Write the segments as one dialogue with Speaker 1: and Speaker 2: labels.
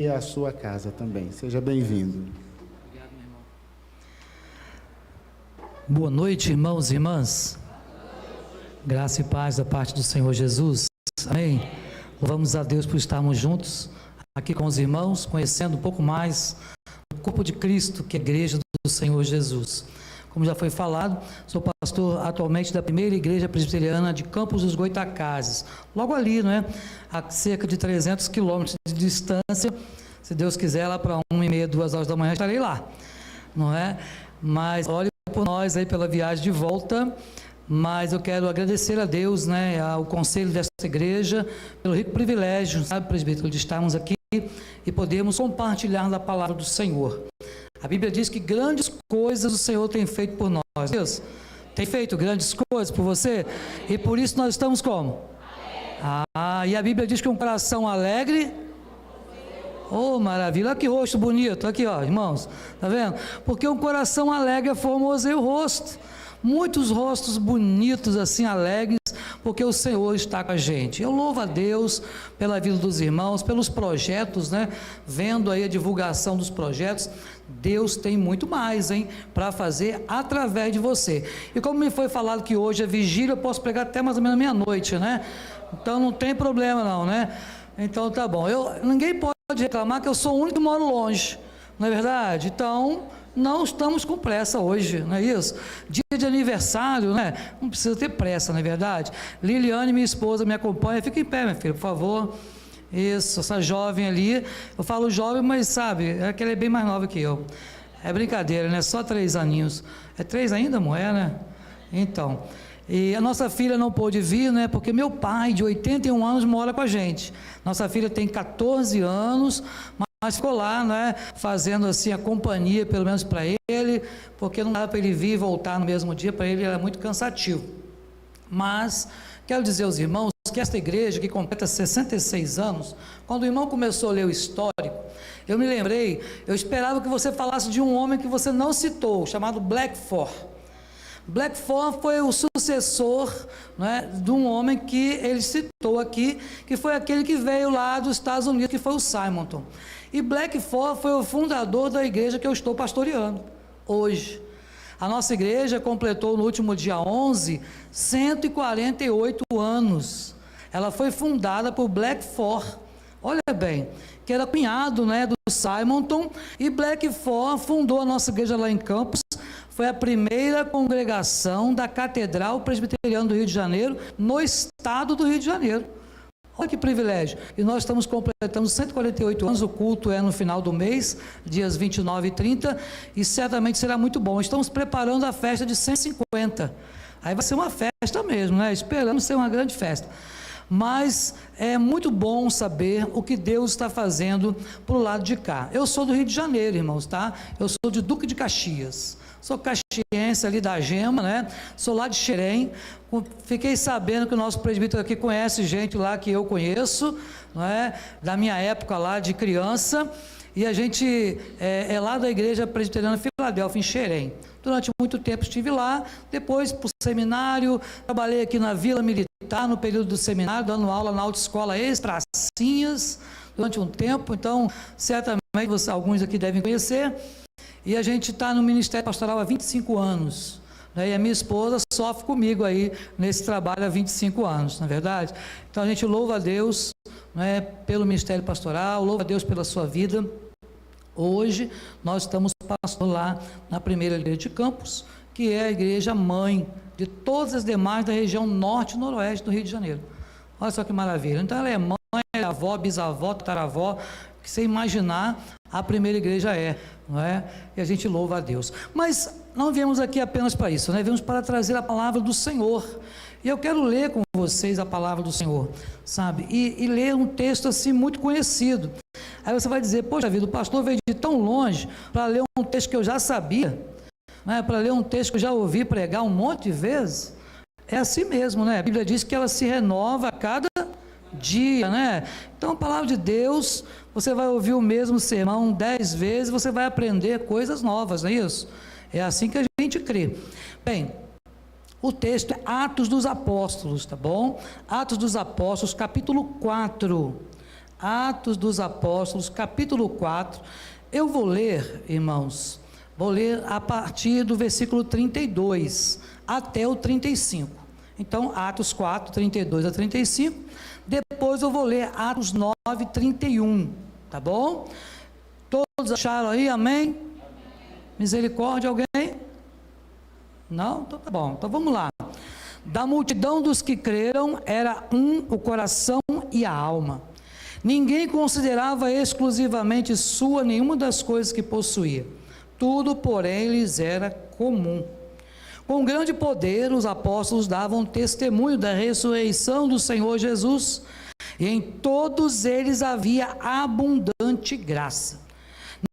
Speaker 1: e a sua casa também. Seja bem-vindo.
Speaker 2: Obrigado, meu irmão. Boa noite, irmãos e irmãs. Graça e paz da parte do Senhor Jesus. Amém. Louvamos a Deus por estarmos juntos aqui com os irmãos, conhecendo um pouco mais o corpo de Cristo, que é a igreja do Senhor Jesus. Como já foi falado, sou pastor atualmente da primeira igreja presbiteriana de Campos dos Goitacazes, logo ali, não é? A cerca de 300 quilômetros de distância. Se Deus quiser, lá para 1h30, 2 horas da manhã, estarei lá, não é? Mas olhe por nós aí pela viagem de volta. Mas eu quero agradecer a Deus, né, ao conselho desta igreja, pelo rico privilégio, sabe, presbítero, de estarmos aqui e podermos compartilhar da palavra do Senhor. A Bíblia diz que grandes coisas o Senhor tem feito por nós. Deus tem feito grandes coisas por você, e por isso nós estamos como? E a Bíblia diz que um coração alegre... Oh, maravilha, olha que rosto bonito, aqui ó, irmãos, tá vendo? Porque um coração alegre formoseia o rosto. Muitos rostos bonitos assim, alegres, porque o Senhor está com a gente. Eu louvo a Deus pela vida dos irmãos, pelos projetos, né? Vendo aí a divulgação dos projetos. Deus tem muito mais, hein, para fazer através de você. E como me foi falado que hoje é vigília, eu posso pregar até mais ou menos meia-noite, né? Então não tem problema não, né? Então tá bom. Ninguém pode reclamar que eu sou o único que moro longe, não é verdade? Então... não estamos com pressa hoje, não é isso? Dia de aniversário, né? Não precisa ter pressa, não é verdade? Liliane, minha esposa, me acompanha. Fica em pé, minha filha, por favor. Isso, essa jovem ali. Eu falo jovem, mas sabe, é que ela é bem mais nova que eu. É brincadeira, né? Só 3 aninhos. É 3 ainda, mulher, né? Então, e a nossa filha não pôde vir, né? Porque meu pai, de 81 anos, mora com a gente. Nossa filha tem 14 anos, mas ficou lá, né, fazendo assim a companhia, pelo menos para ele, porque não dava para ele vir e voltar no mesmo dia, para ele era muito cansativo. Mas quero dizer aos irmãos que esta igreja, que completa 66 anos, quando o irmão começou a ler o histórico, eu me lembrei, eu esperava que você falasse de um homem que você não citou, chamado Blackford. Blackford foi o sucessor, né, de um homem que ele citou aqui, que foi aquele que veio lá dos Estados Unidos, que foi o Simonton. E Blackford foi o fundador da igreja que eu estou pastoreando hoje. A nossa igreja completou no último dia 11, 148 anos. Ela foi fundada por Blackford, olha bem, que era cunhado, né, do Simonton, e Blackford fundou a nossa igreja lá em Campos. Foi a primeira congregação da Catedral Presbiteriana do Rio de Janeiro, no estado do Rio de Janeiro. Olha que privilégio. E nós estamos completando 148 anos, o culto é no final do mês, dias 29 e 30, e certamente será muito bom. Estamos preparando a festa de 150. Aí vai ser uma festa mesmo, né? Esperamos ser uma grande festa. Mas é muito bom saber o que Deus está fazendo para o lado de cá. Eu sou do Rio de Janeiro, irmãos, tá? Eu sou de Duque de Caxias. Sou caxiense ali da Gema, né? Sou lá de Xerém. Fiquei sabendo que o nosso presbítero aqui conhece gente lá que eu conheço, não é? Da minha época lá de criança. E a gente é lá da Igreja Presbiteriana Filadélfia, em Xerém. Durante muito tempo estive lá, depois para o seminário, trabalhei aqui na Vila Militar, no período do seminário, dando aula na autoescola Ex-Pracinhas, durante um tempo. Então, certamente alguns aqui devem conhecer. E a gente está no Ministério Pastoral há 25 anos, né? E a minha esposa sofre comigo aí nesse trabalho há 25 anos, não é verdade? Então a gente louva a Deus, né, pelo Ministério Pastoral, louva a Deus pela sua vida. Hoje nós estamos pastor lá na primeira igreja de Campos, que é a igreja mãe de todas as demais da região norte e noroeste do Rio de Janeiro. Olha só que maravilha. Então ela é mãe, é avó, bisavó, tataravó, que você imaginar, a primeira igreja não é? E a gente louva a Deus. Mas não viemos aqui apenas para isso, né? Viemos para trazer a palavra do Senhor. E eu quero ler com vocês a palavra do Senhor, sabe? E ler um texto assim muito conhecido. Aí você vai dizer, poxa vida, o pastor veio de tão longe para ler um texto que eu já sabia, né? Para ler um texto que eu já ouvi pregar um monte de vezes. É assim mesmo, né? A Bíblia diz que ela se renova a cada dia, né? Então a palavra de Deus, você vai ouvir o mesmo sermão 10 vezes, você vai aprender coisas novas, não é isso? É assim que a gente crê. Bem, o texto é Atos dos Apóstolos, tá bom? Atos dos Apóstolos, capítulo 4. Atos dos Apóstolos, capítulo 4. Eu vou ler, irmãos, vou ler a partir do versículo 32 até o 35. Então, Atos 4, 32 a 35. Depois eu vou ler Atos 9, 31. Tá bom? Todos acharam aí? Amém? Misericórdia, alguém? Não? Então tá bom. Então vamos lá. Da multidão dos que creram, era o coração e a alma. Ninguém considerava exclusivamente sua nenhuma das coisas que possuía. Tudo, porém, lhes era comum. Com grande poder, os apóstolos davam testemunho da ressurreição do Senhor Jesus, e em todos eles havia abundante graça.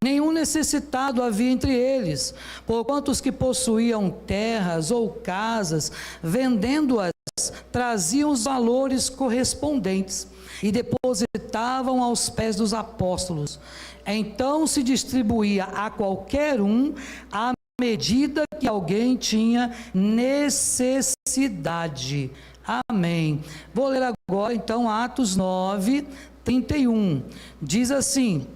Speaker 2: Nenhum necessitado havia entre eles, porquanto os que possuíam terras ou casas, vendendo-as, traziam os valores correspondentes e depositavam aos pés dos apóstolos. Então se distribuía a qualquer um à medida que alguém tinha necessidade. Amém. Vou ler agora então Atos 9, 31. Diz assim: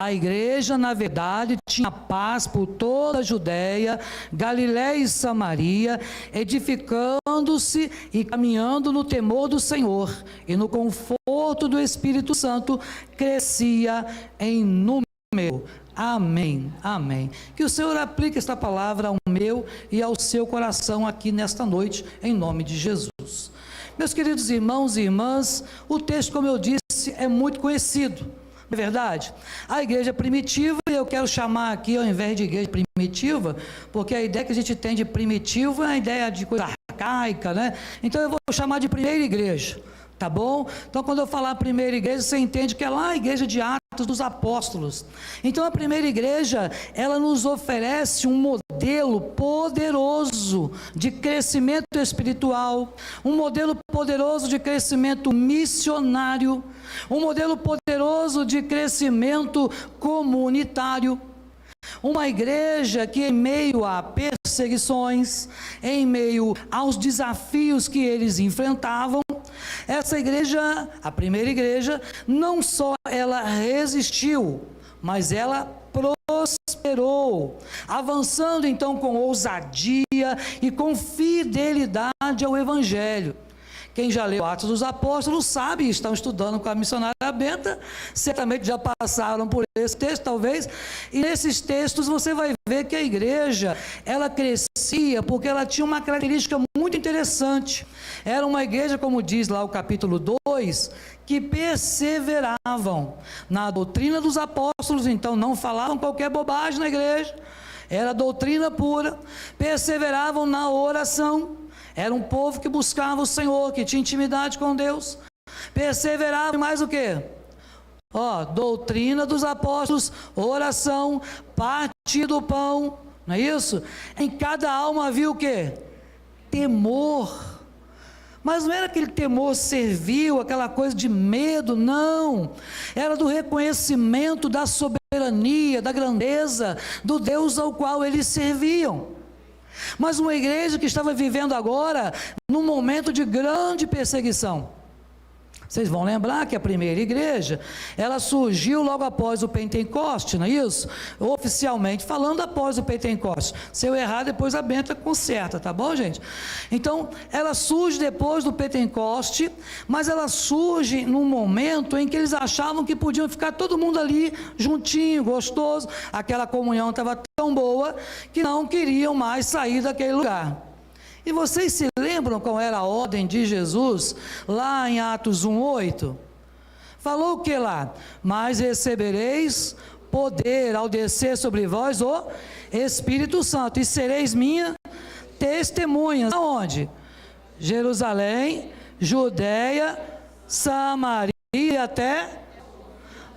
Speaker 2: a igreja, na verdade, tinha paz por toda a Judéia, Galiléia e Samaria, edificando-se e caminhando no temor do Senhor, e no conforto do Espírito Santo, crescia em número. Amém, amém. Que o Senhor aplique esta palavra ao meu e ao seu coração aqui nesta noite, em nome de Jesus. Meus queridos irmãos e irmãs, o texto, como eu disse, é muito conhecido. É verdade? A igreja primitiva, eu quero chamar aqui, ao invés de igreja primitiva, porque a ideia que a gente tem de primitivo é a ideia de coisa arcaica, né? Então eu vou chamar de primeira igreja, tá bom? Então quando eu falar primeira igreja, você entende que é lá a igreja de Atos dos Apóstolos. Então a primeira igreja, ela nos oferece um modelo poderoso de crescimento espiritual, um modelo poderoso de crescimento missionário, um modelo poderoso de crescimento comunitário. Uma igreja que, em meio a perseguições, em meio aos desafios que eles enfrentavam, essa igreja, a primeira igreja, não só ela resistiu, mas ela prosperou, avançando então com ousadia e com fidelidade ao Evangelho. Quem já leu Atos dos Apóstolos sabe, estão estudando com a missionária Benta, certamente já passaram por esse texto, talvez, e nesses textos você vai ver que a igreja, ela crescia porque ela tinha uma característica muito interessante. Era uma igreja, como diz lá o capítulo 2, que perseveravam na doutrina dos apóstolos, então não falavam qualquer bobagem na igreja, era doutrina pura, perseveravam na oração. Era um povo que buscava o Senhor, que tinha intimidade com Deus, perseverava em mais o quê? Doutrina dos apóstolos, oração, partir do pão, não é isso? Em cada alma havia o quê? Temor. Mas não era aquele temor servil, aquela coisa de medo, não. Era do reconhecimento da soberania, da grandeza do Deus ao qual eles serviam. Mas uma igreja que estava vivendo agora num momento de grande perseguição. Vocês vão lembrar que a primeira igreja, ela surgiu logo após o Pentecoste, não é isso? Oficialmente falando, após o Pentecoste. Se eu errar, depois a Benta conserta, tá bom, gente? Então, ela surge depois do Pentecoste, mas ela surge num momento em que eles achavam que podiam ficar todo mundo ali, juntinho, gostoso. Aquela comunhão estava tão boa, que não queriam mais sair daquele lugar. E vocês se lembram qual era a ordem de Jesus, lá em Atos 1:8? Falou o que lá? Mas recebereis poder ao descer sobre vós o Espírito Santo, e sereis minhas testemunhas. Aonde? Jerusalém, Judéia, Samaria e até...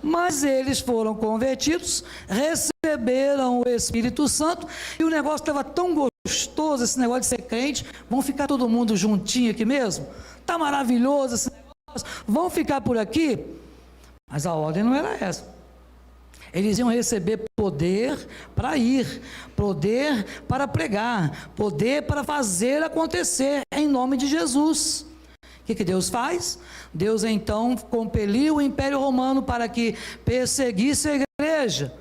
Speaker 2: Mas eles foram convertidos, receberam o Espírito Santo, e o negócio estava tão gostoso, esse negócio de ser crente, vão ficar todo mundo juntinho aqui mesmo? Está maravilhoso esse negócio, vão ficar por aqui? Mas a ordem não era essa. Eles iam receber poder para ir, poder para pregar, poder para fazer acontecer, em nome de Jesus. O que Deus faz? Deus então compeliu o Império Romano para que perseguisse a igreja.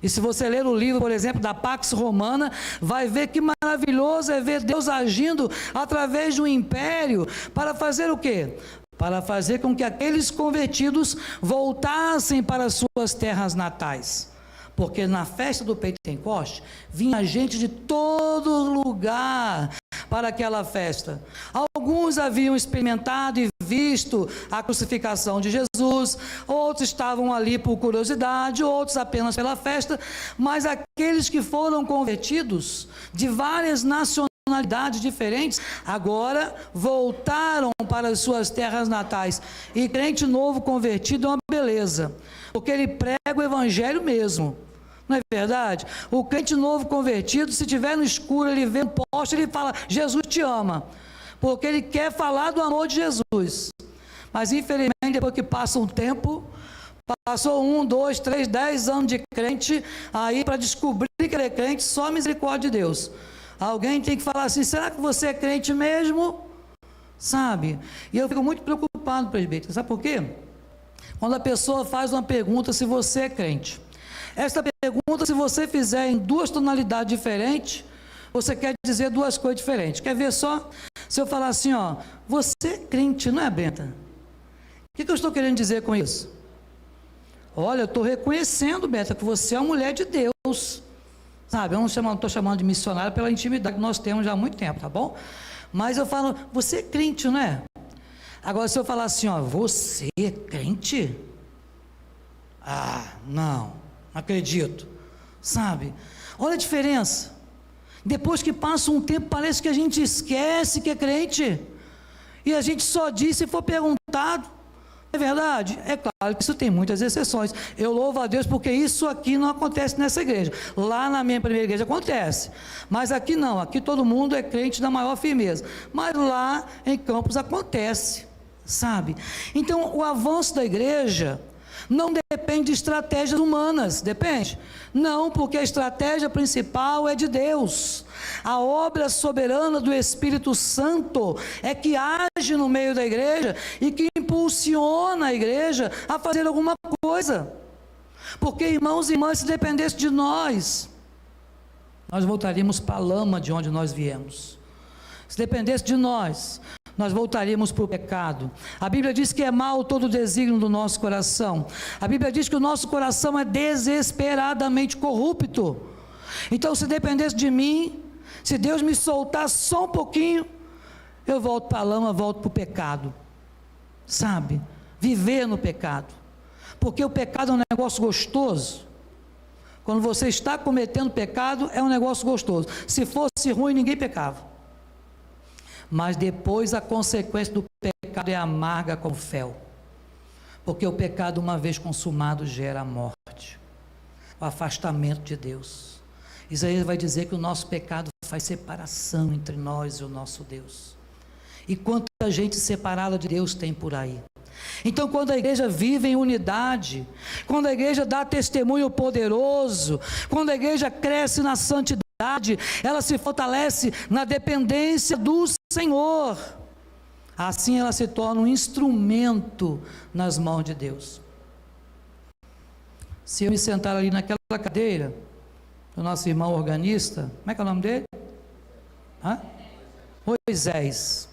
Speaker 2: E se você ler o livro, por exemplo, da Pax Romana, vai ver que maravilhoso é ver Deus agindo através de um império para fazer o quê? Para fazer com que aqueles convertidos voltassem para as suas terras natais. Porque na festa do Pentecoste, vinha gente de todo lugar para aquela festa. Alguns haviam experimentado e visto a crucificação de Jesus, outros estavam ali por curiosidade, outros apenas pela festa, mas aqueles que foram convertidos de várias nacionalidades diferentes, agora voltaram para as suas terras natais. E crente novo convertido é uma beleza, porque ele prega o evangelho mesmo. Não é verdade? O crente novo convertido, se estiver no escuro, ele vê um poste, ele fala, Jesus te ama, porque ele quer falar do amor de Jesus. Mas infelizmente, depois que passa um tempo, passou 1, 2, 3, 10 anos de crente, aí para descobrir que ele é crente, só a misericórdia de Deus. Alguém tem que falar assim, será que você é crente mesmo? Sabe? E eu fico muito preocupado, presbítero, sabe por quê? Quando a pessoa faz uma pergunta se você é crente. Esta pergunta, se você fizer em 2 tonalidades diferentes, você quer dizer 2 coisas diferentes. Quer ver só? Se eu falar assim, ó, você é crente, não é, Benta? O que eu estou querendo dizer com isso? Olha, eu estou reconhecendo, Benta, que você é uma mulher de Deus. Sabe, eu não estou chamando de missionária pela intimidade que nós temos já há muito tempo, tá bom? Mas eu falo, você é crente, não é? Agora, se eu falar assim, ó, você é crente? Ah, não acredito, sabe? Olha a diferença. Depois que passa um tempo, parece que a gente esquece que é crente, e a gente só diz se for perguntado. É verdade? É claro que isso tem muitas exceções. Eu louvo a Deus porque isso aqui não acontece nessa igreja. Lá na minha primeira igreja acontece, mas aqui não, aqui todo mundo é crente da maior firmeza, mas lá em Campos acontece, sabe? Então o avanço da igreja não depende de estratégias humanas, depende? Não, porque a estratégia principal é de Deus. A obra soberana do Espírito Santo é que age no meio da igreja e que impulsiona a igreja a fazer alguma coisa. Porque, irmãos e irmãs, se dependesse de nós voltaríamos para a lama de onde nós viemos. Se dependesse de nós voltaríamos para o pecado. A Bíblia diz que é mau todo o desígnio do nosso coração. A Bíblia diz que o nosso coração é desesperadamente corrupto. Então, se dependesse de mim, se Deus me soltar só um pouquinho, eu volto para a lama, volto para o pecado. Sabe? Viver no pecado. Porque o pecado é um negócio gostoso. Quando você está cometendo pecado, é um negócio gostoso. Se fosse ruim, ninguém pecava. Mas depois a consequência do pecado é amarga como fel, porque o pecado, uma vez consumado, gera a morte, o afastamento de Deus. Isaías vai dizer que o nosso pecado faz separação entre nós e o nosso Deus, e quanta gente separada de Deus tem por aí. Então, quando a igreja vive em unidade, quando a igreja dá testemunho poderoso, quando a igreja cresce na santidade, ela se fortalece na dependência do Senhor, assim ela se torna um instrumento nas mãos de Deus. Se eu me sentar ali naquela cadeira do nosso irmão organista, como é que é o nome dele? Moisés,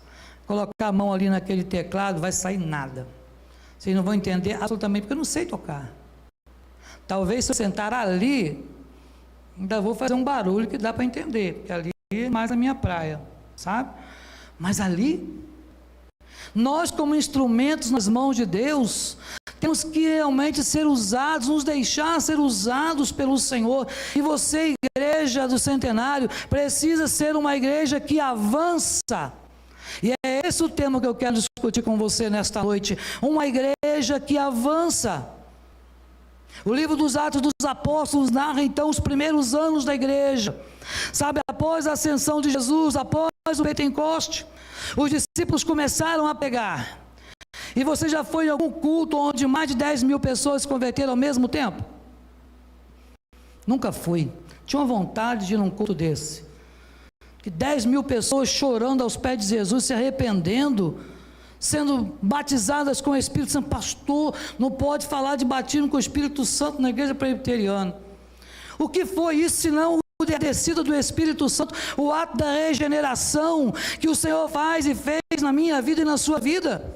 Speaker 2: colocar a mão ali naquele teclado, vai sair nada, vocês não vão entender absolutamente, porque eu não sei tocar. Talvez se eu sentar ali, ainda vou fazer um barulho que dá para entender, porque ali é mais a minha praia, sabe? Mas ali, nós como instrumentos nas mãos de Deus, temos que realmente ser usados, nos deixar ser usados pelo Senhor. E você, igreja do Centenário, precisa ser uma igreja que avança. E é esse o tema que eu quero discutir com você nesta noite, uma igreja que avança. O livro dos Atos dos Apóstolos narra então os primeiros anos da igreja, sabe, após a ascensão de Jesus, após o Pentecoste, os discípulos começaram a pregar. E você já foi em algum culto onde mais de 10 mil pessoas se converteram ao mesmo tempo? Nunca fui. Tinha uma vontade de ir num culto desse, que 10 mil pessoas chorando aos pés de Jesus, se arrependendo, sendo batizadas com o Espírito Santo. Pastor, não pode falar de batismo com o Espírito Santo na igreja presbiteriana. O que foi isso, senão o descida do Espírito Santo, o ato da regeneração que o Senhor faz e fez na minha vida e na sua vida?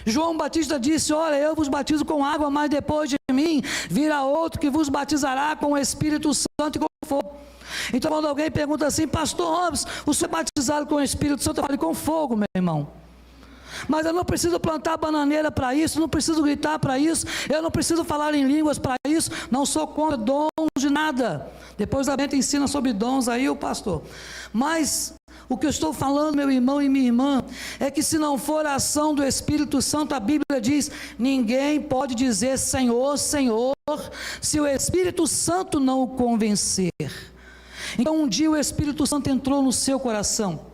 Speaker 2: João Batista disse: olha, eu vos batizo com água, mas depois de mim virá outro que vos batizará com o Espírito Santo e com fogo. Então, quando alguém pergunta assim: pastor Robson, o senhor é batizado com o Espírito Santo? Eu falo: com fogo, meu irmão. Mas eu não preciso plantar bananeira para isso, não preciso gritar para isso, eu não preciso falar em línguas para isso, não sou contra dons de nada. Depois a Benta ensina sobre dons aí, o pastor. Mas o que eu estou falando, meu irmão e minha irmã, é que se não for a ação do Espírito Santo, a Bíblia diz: ninguém pode dizer Senhor, Senhor, se o Espírito Santo não o convencer. Então um dia o Espírito Santo entrou no seu coração.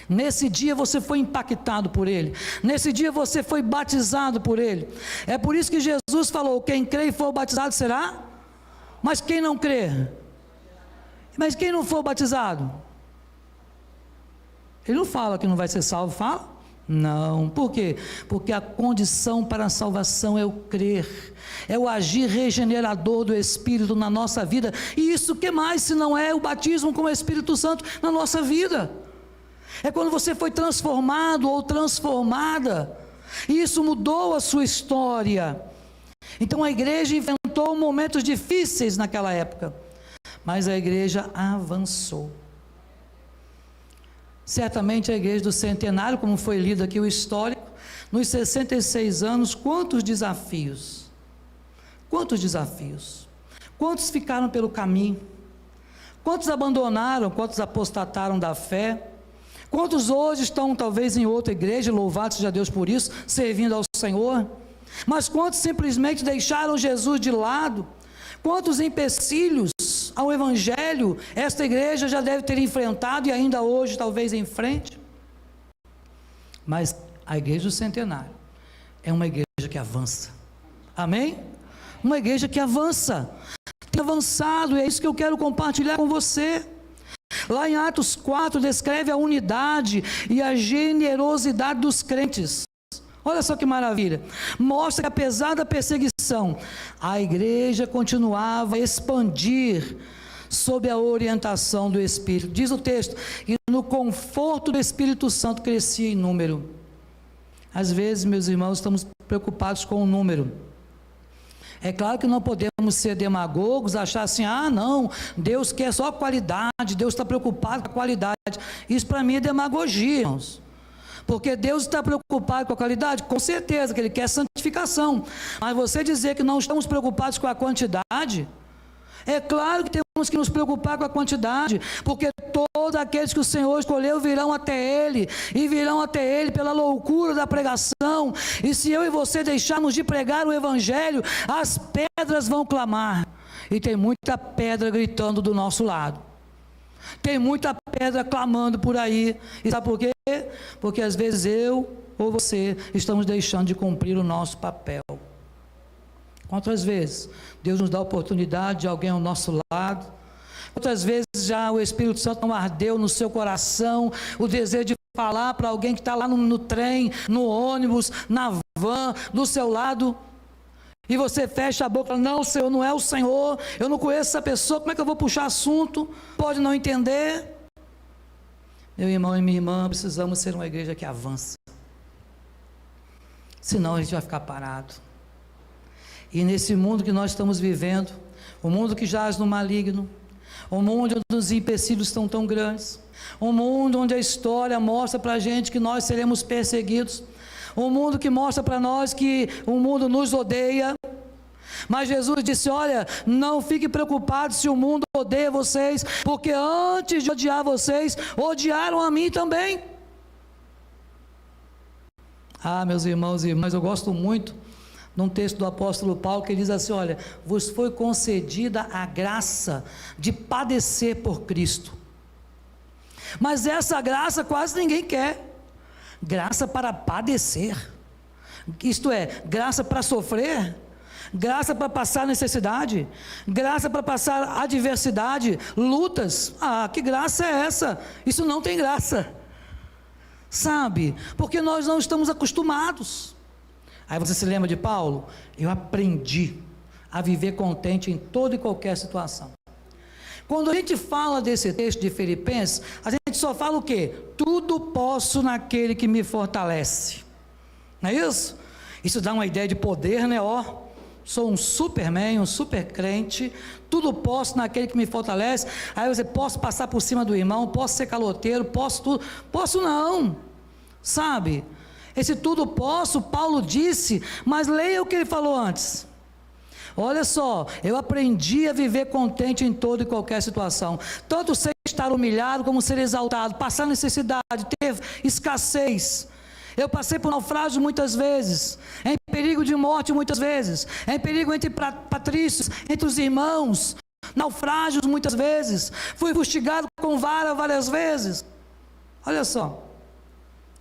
Speaker 2: Nesse dia você foi impactado por ele. Nesse dia você foi batizado por ele. É por isso que Jesus falou: quem crê e for batizado será. Mas quem não crê? Mas quem não for batizado? Ele não fala que não vai ser salvo, fala? Não. Por quê? Porque a condição para a salvação é o crer, é o agir regenerador do Espírito na nossa vida. E isso que mais se não é o batismo com o Espírito Santo na nossa vida? É quando você foi transformado ou transformada, e isso mudou a sua história. Então a igreja enfrentou momentos difíceis naquela época, mas a igreja avançou. Certamente a igreja do centenário, como foi lido aqui o histórico, nos 66 anos, quantos desafios, quantos ficaram pelo caminho, quantos abandonaram, quantos apostataram da fé, quantos hoje estão talvez em outra igreja, louvado seja Deus por isso, servindo ao Senhor, mas quantos simplesmente deixaram Jesus de lado, quantos empecilhos ao Evangelho esta igreja já deve ter enfrentado e ainda hoje talvez enfrente. Mas a igreja do centenário é uma igreja que avança, amém? Uma igreja que avança, tem avançado, e é isso que eu quero compartilhar com você. Lá em Atos 4 descreve a unidade e a generosidade dos crentes. Olha só que maravilha, mostra que apesar da perseguição, a igreja continuava a expandir sob a orientação do Espírito. Diz o texto, e no conforto do Espírito Santo crescia em número. Às vezes, meus irmãos, estamos preocupados com o número. É claro que não podemos ser demagogos, achar assim: ah não, Deus quer só qualidade, Deus está preocupado com a qualidade. Isso para mim é demagogia, irmãos. Porque Deus está preocupado com a qualidade? Com certeza que Ele quer santificação. Mas você dizer que não estamos preocupados com a quantidade, é claro que temos que nos preocupar com a quantidade, porque todos aqueles que o Senhor escolheu virão até Ele, e virão até Ele pela loucura da pregação. E se eu e você deixarmos de pregar o Evangelho, as pedras vão clamar, e tem muita pedra gritando do nosso lado. Tem muita pedra clamando por aí. E sabe por quê? Porque às vezes eu ou você estamos deixando de cumprir o nosso papel. Quantas vezes Deus nos dá a oportunidade de alguém ao nosso lado? Quantas vezes já o Espírito Santo não ardeu no seu coração o desejo de falar para alguém que está lá no trem, no ônibus, na van, do seu lado, e você fecha a boca: não, Senhor, não é o Senhor, eu não conheço essa pessoa, como é que eu vou puxar assunto? Pode não entender. Meu irmão e minha irmã, precisamos ser uma igreja que avança, senão a gente vai ficar parado. E nesse mundo que nós estamos vivendo, o mundo que jaz no maligno, o mundo onde os empecilhos estão tão grandes, o mundo onde a história mostra para a gente que nós seremos perseguidos, um mundo que mostra para nós que o mundo nos odeia, mas Jesus disse: olha, não fique preocupado se o mundo odeia vocês, porque antes de odiar vocês, odiaram a mim também. Ah, meus irmãos e irmãs, eu gosto muito num texto do apóstolo Paulo, que diz assim: olha, vos foi concedida a graça de padecer por Cristo. Mas essa graça quase ninguém quer. Graça para padecer, isto é, graça para sofrer, graça para passar necessidade, graça para passar adversidade, lutas. Ah, que graça é essa? Isso não tem graça. sabe? Porque nós não estamos acostumados. Aí você se lembra de Paulo? Eu aprendi a viver contente em toda e qualquer situação. Quando a gente fala desse texto de Filipenses, a gente só fala o quê? Tudo posso naquele que me fortalece. Não é isso? Isso dá uma ideia de poder, né? Ó, sou um superman, um super crente, tudo posso naquele que me fortalece. Aí você, posso passar por cima do irmão, posso ser caloteiro, posso tudo. Posso não, sabe? Esse tudo posso, Paulo disse, mas leia o que ele falou antes. Olha só, eu aprendi a viver contente em toda e qualquer situação, tanto ser estar humilhado como ser exaltado, passar necessidade, ter escassez. Eu passei por naufrágios muitas vezes, em perigo de morte muitas vezes, em perigo entre patrícios, entre os irmãos, naufrágios muitas vezes, fui fustigado com vara várias vezes. Olha só,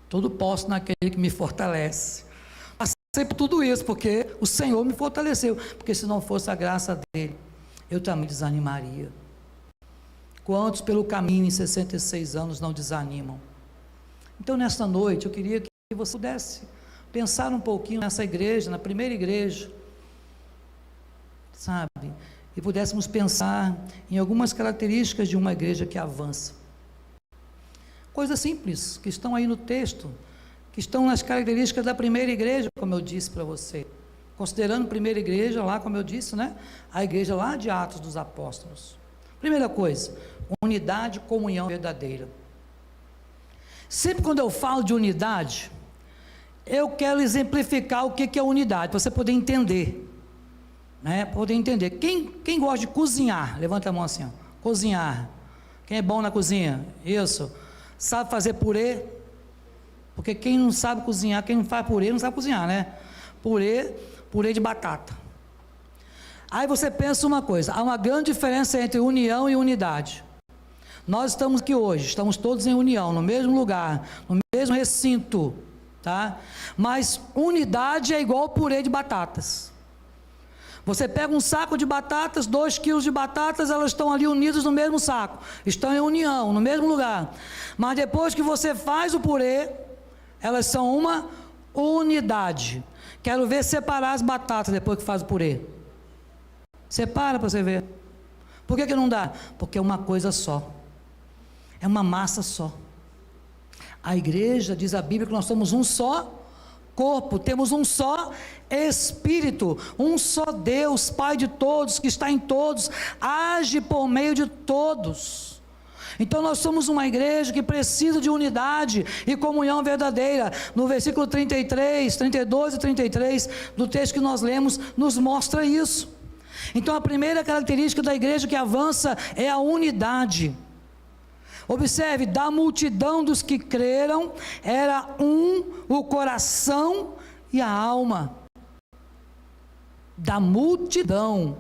Speaker 2: tudo posso naquele que me fortalece. Passei por tudo isso, porque o Senhor me fortaleceu, porque se não fosse a graça dele, eu também desanimaria. Quantos pelo caminho em 66 anos não desanimam? Então nesta noite eu queria que você pudesse pensar um pouquinho nessa igreja, na primeira igreja, sabe, e pudéssemos pensar em algumas características de uma igreja que avança, coisas simples, que estão aí no texto, que estão nas características da primeira igreja, como eu disse para você, considerando a primeira igreja lá, como eu disse, né, a igreja lá de Atos dos Apóstolos. Primeira coisa, unidade e comunhão verdadeira. Sempre quando eu falo de unidade, eu quero exemplificar o que é unidade, para você poder entender, né? Poder entender. Quem gosta de cozinhar? Levanta a mão assim, ó. Cozinhar. Quem é bom na cozinha? Isso. Sabe fazer purê? Porque quem não sabe cozinhar, quem não faz purê, não sabe cozinhar, né? Purê de batata. Aí você pensa uma coisa, há uma grande diferença entre união e unidade. Nós estamos aqui hoje, estamos todos em união, no mesmo lugar, no mesmo recinto, tá? Mas unidade é igual purê de batatas. Você pega um saco de batatas, 2 quilos de batatas, elas estão ali unidas no mesmo saco, estão em união, no mesmo lugar. Mas depois que você faz o purê, elas são uma unidade. Quero ver separar as batatas depois que faz o purê. Separa para você ver. Por que não dá? Porque é uma coisa só. É uma massa só. A igreja, diz a Bíblia, que nós somos um só corpo, temos um só Espírito, um só Deus, Pai de todos, que está em todos, age por meio de todos. Então nós somos uma igreja que precisa de unidade e comunhão verdadeira. No versículo 33, 32 e 33 do texto que nós lemos, nos mostra isso. Então a primeira característica da igreja que avança é a unidade. Observe, da multidão dos que creram, era o coração e a alma. Da multidão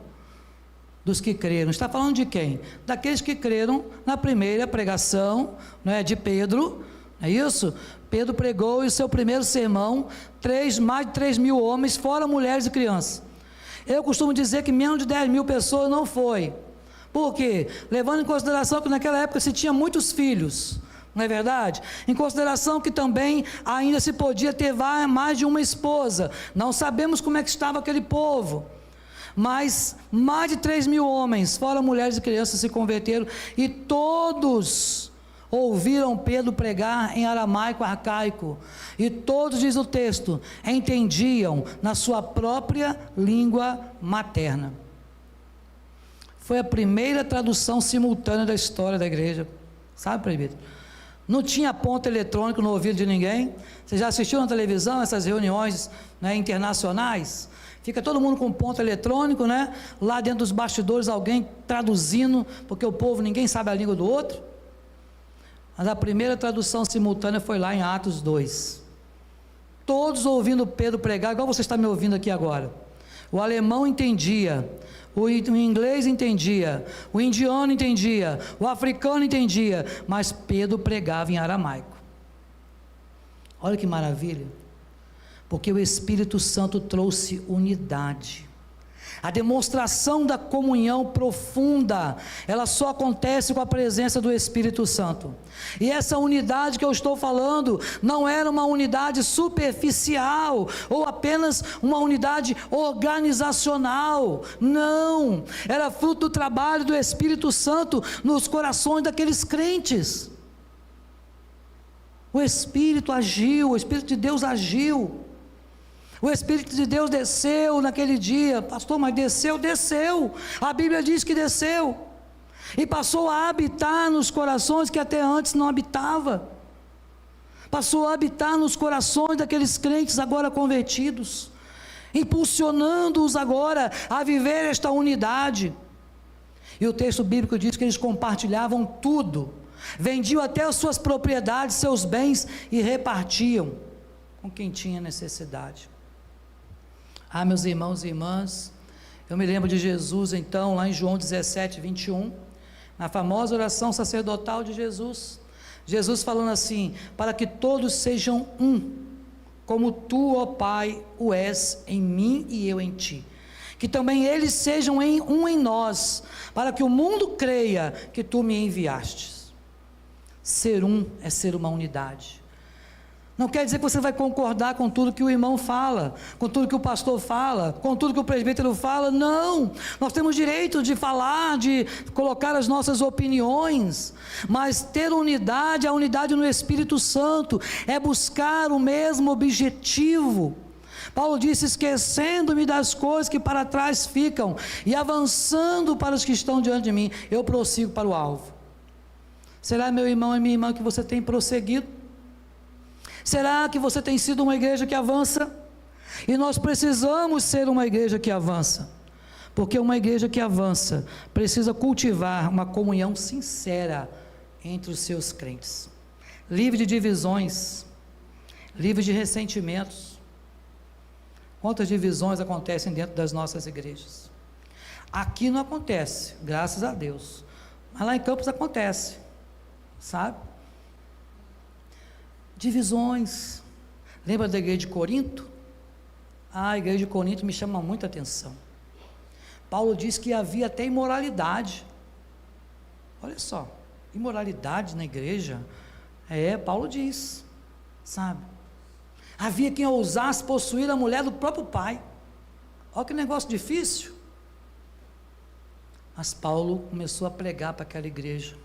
Speaker 2: dos que creram. Está falando de quem? Daqueles que creram na primeira pregação, não é, de Pedro, é isso? Pedro pregou e o seu primeiro sermão, mais de 3 mil homens, fora mulheres e crianças. Eu costumo dizer que menos de 10 mil pessoas não foi. Por quê? Levando em consideração que naquela época se tinha muitos filhos, não é verdade? Em consideração que também ainda se podia ter mais de uma esposa. Não sabemos como é que estava aquele povo. Mas mais de 3 mil homens, fora mulheres e crianças, se converteram, e todos ouviram Pedro pregar em aramaico arcaico, e todos, diz o texto, entendiam na sua própria língua materna. Foi a primeira tradução simultânea da história da igreja, sabe, presbítero? Não tinha ponto eletrônico no ouvido de ninguém. Você já assistiu na televisão essas reuniões, né, internacionais? Fica todo mundo com ponto eletrônico, né? Lá dentro dos bastidores alguém traduzindo, porque o povo, ninguém sabe a língua do outro. Mas a primeira tradução simultânea foi lá em Atos 2. Todos ouvindo Pedro pregar, igual você está me ouvindo aqui agora. O alemão entendia, o inglês entendia, o indiano entendia, o africano entendia, mas Pedro pregava em aramaico. Olha que maravilha. Porque o Espírito Santo trouxe unidade. A demonstração da comunhão profunda, ela só acontece com a presença do Espírito Santo. E essa unidade que eu estou falando, não era uma unidade superficial, ou apenas uma unidade organizacional, não, era fruto do trabalho do Espírito Santo nos corações daqueles crentes. O Espírito agiu, o Espírito de Deus agiu. O Espírito de Deus desceu naquele dia. Pastor, mas desceu. A Bíblia diz que desceu. E passou a habitar nos corações que até antes não habitava. Passou a habitar nos corações daqueles crentes agora convertidos, impulsionando-os agora a viver esta unidade. E o texto bíblico diz que eles compartilhavam tudo, vendiam até as suas propriedades, seus bens, e repartiam com quem tinha necessidade. Ah, meus irmãos e irmãs, eu me lembro de Jesus então, lá em João 17, 21, na famosa oração sacerdotal de Jesus, Jesus falando assim: para que todos sejam um, como tu, ó Pai, o és em mim e eu em ti, que também eles sejam um em nós, para que o mundo creia que tu me enviastes. Ser um é ser uma unidade. Não quer dizer que você vai concordar com tudo que o irmão fala, com tudo que o pastor fala, com tudo que o presbítero fala, não. Nós temos direito de falar, de colocar as nossas opiniões, mas ter unidade, a unidade no Espírito Santo, é buscar o mesmo objetivo. Paulo disse: esquecendo-me das coisas que para trás ficam, e avançando para os que estão diante de mim, eu prossigo para o alvo. Será, meu irmão e minha irmã, que você tem prosseguido? Será que você tem sido uma igreja que avança? E nós precisamos ser uma igreja que avança, porque uma igreja que avança precisa cultivar uma comunhão sincera entre os seus crentes, livre de divisões, livre de ressentimentos. Quantas divisões acontecem dentro das nossas igrejas? Aqui não acontece, graças a Deus, mas lá em Campos acontece, sabe? Divisões. Lembra da igreja de Corinto? A igreja de Corinto me chama muita atenção. Paulo diz que havia até imoralidade. Olha só, imoralidade na igreja. Paulo diz, sabe? Havia quem ousasse possuir a mulher do próprio pai. Olha que negócio difícil. Mas Paulo começou a pregar para aquela igreja,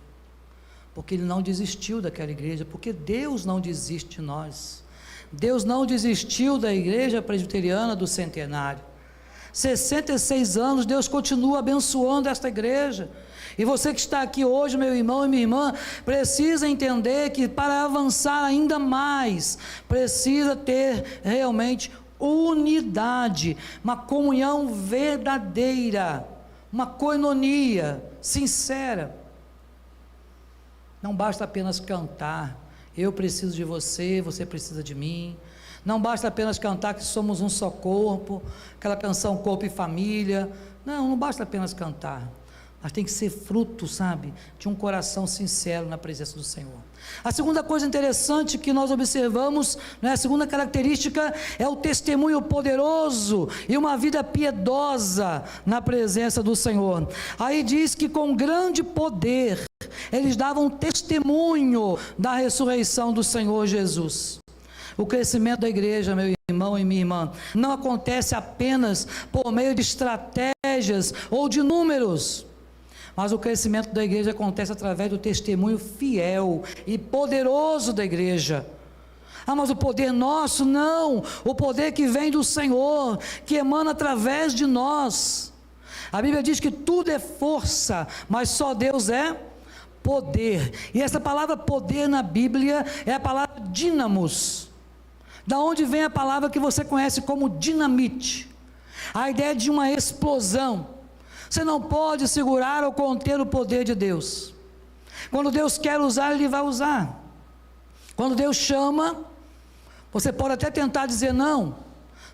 Speaker 2: porque ele não desistiu daquela igreja, porque Deus não desiste de nós. Deus não desistiu da igreja presbiteriana do centenário. 66 anos, Deus continua abençoando esta igreja. E você que está aqui hoje, meu irmão e minha irmã, precisa entender que para avançar ainda mais, precisa ter realmente unidade, uma comunhão verdadeira, uma koinonia sincera. Não basta apenas cantar, eu preciso de você, você precisa de mim. Não basta apenas cantar que somos um só corpo, aquela canção Corpo e Família. Não basta apenas cantar, mas tem que ser fruto, sabe, de um coração sincero na presença do Senhor. A segunda coisa interessante que nós observamos, a segunda característica, é o testemunho poderoso e uma vida piedosa na presença do Senhor. Aí diz que com grande poder eles davam testemunho da ressurreição do Senhor Jesus. O crescimento da igreja, meu irmão e minha irmã, não acontece apenas por meio de estratégias ou de números, mas o crescimento da igreja acontece através do testemunho fiel e poderoso da igreja. Mas o poder nosso, não, o poder que vem do Senhor, que emana através de nós. A Bíblia diz que tudo é força, mas só Deus é poder. E essa palavra poder na Bíblia é a palavra dínamos, da onde vem a palavra que você conhece como dinamite, a ideia de uma explosão. Você não pode segurar ou conter o poder de Deus. Quando Deus quer usar, Ele vai usar. Quando Deus chama, você pode até tentar dizer não,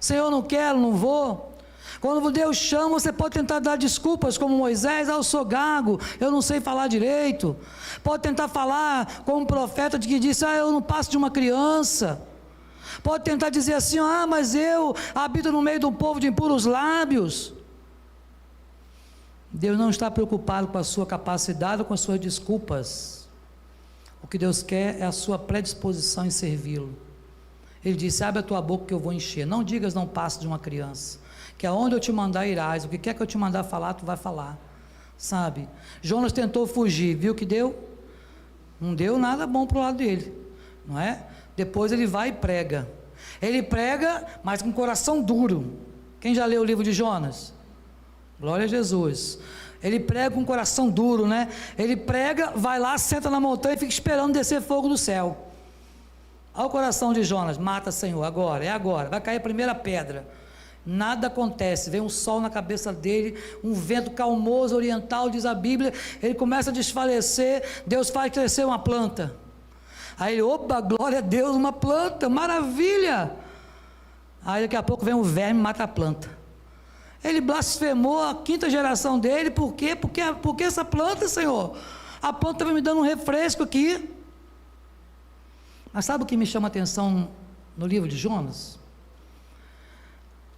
Speaker 2: Senhor, não quero, não vou. Quando Deus chama, você pode tentar dar desculpas, como Moisés: eu sou gago, eu não sei falar direito. Pode tentar falar como um profeta que disse: eu não passo de uma criança. Pode tentar dizer assim: mas eu habito no meio de um povo de impuros lábios. Deus não está preocupado com a sua capacidade ou com as suas desculpas. O que Deus quer é a sua predisposição em servi-lo. Ele disse: abre a tua boca que eu vou encher. Não digas não passe de uma criança, que aonde eu te mandar irás, o que quer que eu te mandar falar, tu vai falar, sabe? Jonas tentou fugir, viu que deu? Não deu nada bom para o lado dele, não é? Depois ele vai e prega. Ele prega, mas com o coração duro. Quem já leu o livro de Jonas? Glória a Jesus. Ele prega com o coração duro, né? Ele prega, vai lá, senta na montanha e fica esperando descer fogo do céu. Olha o coração de Jonas: mata, Senhor, agora, é agora, vai cair a primeira pedra. Nada acontece, vem um sol na cabeça dele, um vento calmoso oriental, diz a Bíblia, ele começa a desfalecer, Deus faz crescer uma planta. Aí ele: opa, glória a Deus, uma planta, maravilha. Aí daqui a pouco vem um verme e mata a planta. Ele blasfemou a quinta geração dele. Por quê? Porque essa planta, Senhor, a planta estava me dando um refresco aqui. Mas sabe o que me chama a atenção no livro de Jonas?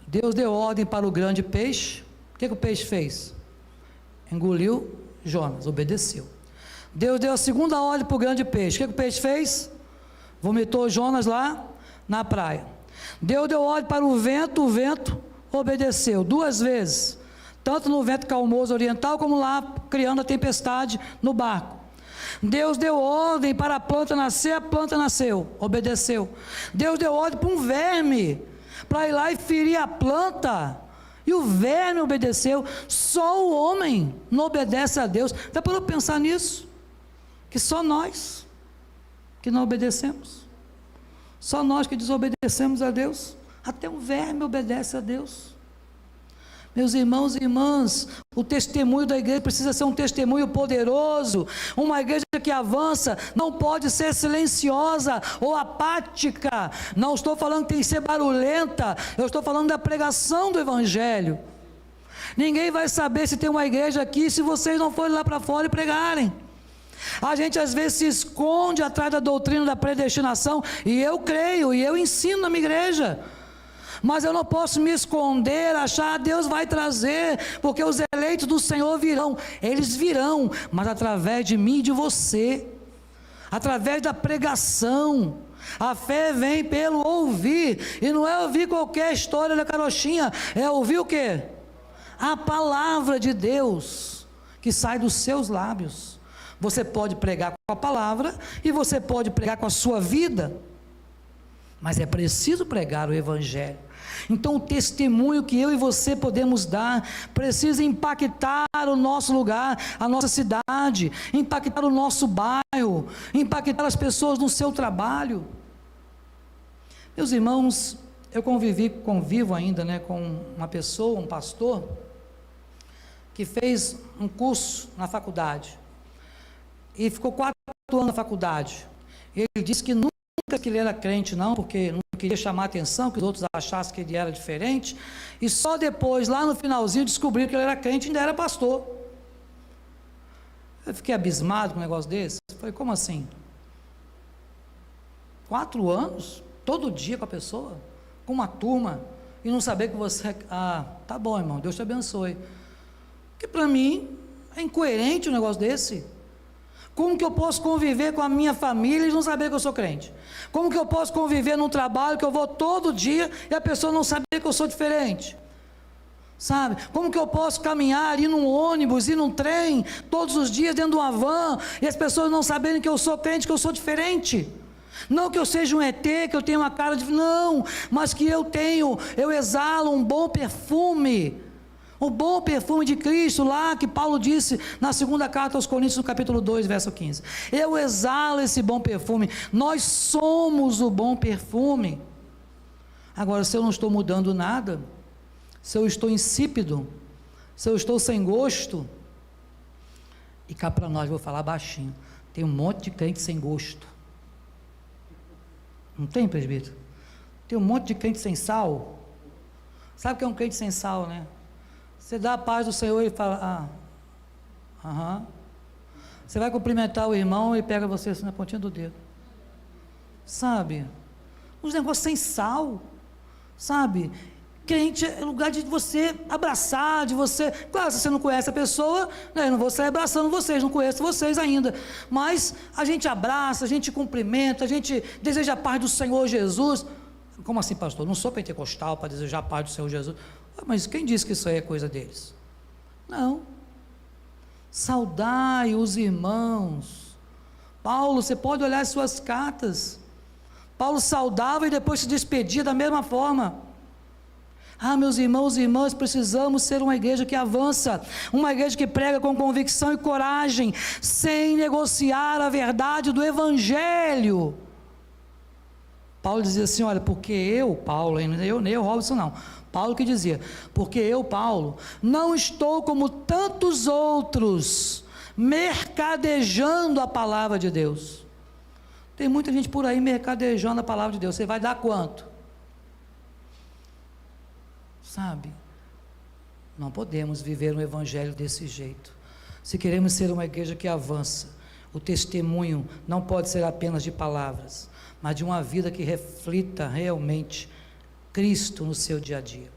Speaker 2: Deus deu ordem para o grande peixe. O que o peixe fez? Engoliu Jonas, obedeceu. Deus deu a segunda ordem para o grande peixe. O que o peixe fez? Vomitou Jonas lá na praia. Deus deu ordem para o vento obedeceu 2 vezes, tanto no vento calmoso oriental, como lá criando a tempestade no barco. Deus deu ordem para a planta nasceu, obedeceu. Deus deu ordem para um verme, para ir lá e ferir a planta, e o verme obedeceu. Só o homem não obedece a Deus. Dá para eu pensar nisso? Que só nós que não obedecemos, só nós que desobedecemos a Deus. Até um verme obedece a Deus. Meus irmãos e irmãs, o testemunho da igreja precisa ser um testemunho poderoso. Uma igreja que avança não pode ser silenciosa ou apática. Não estou falando que tem que ser barulhenta, eu estou falando da pregação do Evangelho. Ninguém vai saber se tem uma igreja aqui se vocês não forem lá para fora e pregarem. A gente às vezes se esconde atrás da doutrina da predestinação, e eu creio, e eu ensino na minha igreja. Mas eu não posso me esconder, achar Deus vai trazer, porque os eleitos do Senhor virão. Eles virão, mas através de mim e de você, através da pregação. A fé vem pelo ouvir, e não é ouvir qualquer história da carochinha, é ouvir o quê? A palavra de Deus, que sai dos seus lábios. Você pode pregar com a palavra, e você pode pregar com a sua vida, mas é preciso pregar o Evangelho. Então o testemunho que eu e você podemos dar precisa impactar o nosso lugar, a nossa cidade, impactar o nosso bairro, impactar as pessoas no seu trabalho. Meus irmãos, eu convivo ainda, né, com uma pessoa, um pastor, que fez um curso na faculdade, e ficou 4 anos na faculdade. Ele disse que nunca que ele era crente não, porque não queria chamar a atenção, que os outros achassem que ele era diferente, e só depois, lá no finalzinho, descobriram que ele era crente e ainda era pastor. Eu fiquei abismado com um negócio desse. Falei: como assim? 4 anos, todo dia com a pessoa, com uma turma, e não saber que você... Ah, tá bom, irmão, Deus te abençoe. Porque para mim é incoerente um negócio desse. Como que eu posso conviver com a minha família e não saber que eu sou crente? Como que eu posso conviver num trabalho que eu vou todo dia e a pessoa não saber que eu sou diferente? Sabe? Como que eu posso caminhar, ir num ônibus, ir num trem, todos os dias dentro de uma van, e as pessoas não saberem que eu sou crente, que eu sou diferente? Não que eu seja um ET, que eu tenha uma cara de... Não, mas que eu exalo um bom perfume. O bom perfume de Cristo, lá que Paulo disse na segunda carta aos Coríntios, no capítulo 2, verso 15. Eu exalo esse bom perfume. Nós somos o bom perfume. Agora, se eu não estou mudando nada, se eu estou insípido, se eu estou sem gosto, e cá para nós, vou falar baixinho, tem um monte de crente sem gosto. Não tem, presbítero? Tem um monte de crente sem sal. Sabe o que é um crente sem sal, né? Você dá a paz do Senhor e fala: Você vai cumprimentar o irmão e pega você assim na pontinha do dedo. Sabe? Os negócios sem sal. Sabe? Crente é lugar de você abraçar, de você... Claro, se você não conhece a pessoa, né, eu não vou sair abraçando vocês, não conheço vocês ainda. Mas a gente abraça, a gente cumprimenta, a gente deseja a paz do Senhor Jesus. Como assim, pastor? Não sou pentecostal para desejar a paz do Senhor Jesus. Mas quem disse que isso aí é coisa deles? Não. Saudai os irmãos. Paulo, você pode olhar as suas cartas. Paulo saudava e depois se despedia da mesma forma. Meus irmãos e irmãs, precisamos ser uma igreja que avança, uma igreja que prega com convicção e coragem, sem negociar a verdade do Evangelho. Paulo dizia assim, olha, porque eu, Paulo, nem o Robson não, Paulo que dizia, porque eu, Paulo, não estou como tantos outros, mercadejando a palavra de Deus. Tem muita gente por aí mercadejando a palavra de Deus, você vai dar quanto? Sabe, não podemos viver um evangelho desse jeito. Se queremos ser uma igreja que avança, o testemunho não pode ser apenas de palavras, mas de uma vida que reflita realmente Cristo no seu dia a dia.